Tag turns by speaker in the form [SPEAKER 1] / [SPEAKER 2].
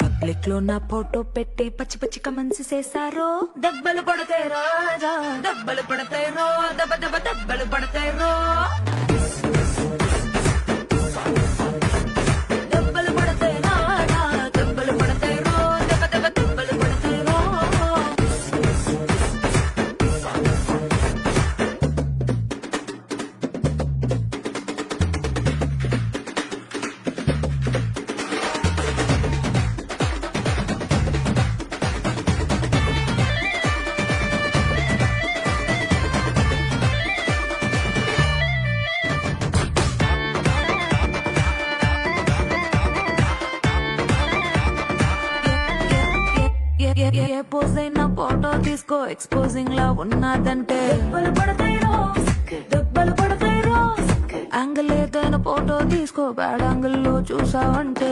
[SPEAKER 1] public లో నా photo పెట్టి పచ్చి పచ్చి కమెంట్స్ చేశారో దెబ్బలు పడతాయి రాజా దెబ్బలు పడతాయి రో దెబ్బ దెబ్బ దెబ్బలు పడతాయి రో దెబ్బలు పడతాయి రాజా దెబ్బలు పడతాయి రో దెబ్బ దెబ్బ దెబ్బలు పడతాయి రో ఏ పోజ్ అయినా ఫోటో తీసుకో ఎక్స్పోజింగ్ లా ఉన్నదంటే దెబ్బలు పడతాయి రో దెబ్బలు పడతాయి రో యాంగిల్ ఏదైనా ఫోటో తీసుకో బ్యాడ్ యాంగిల్ లో చూసావంటే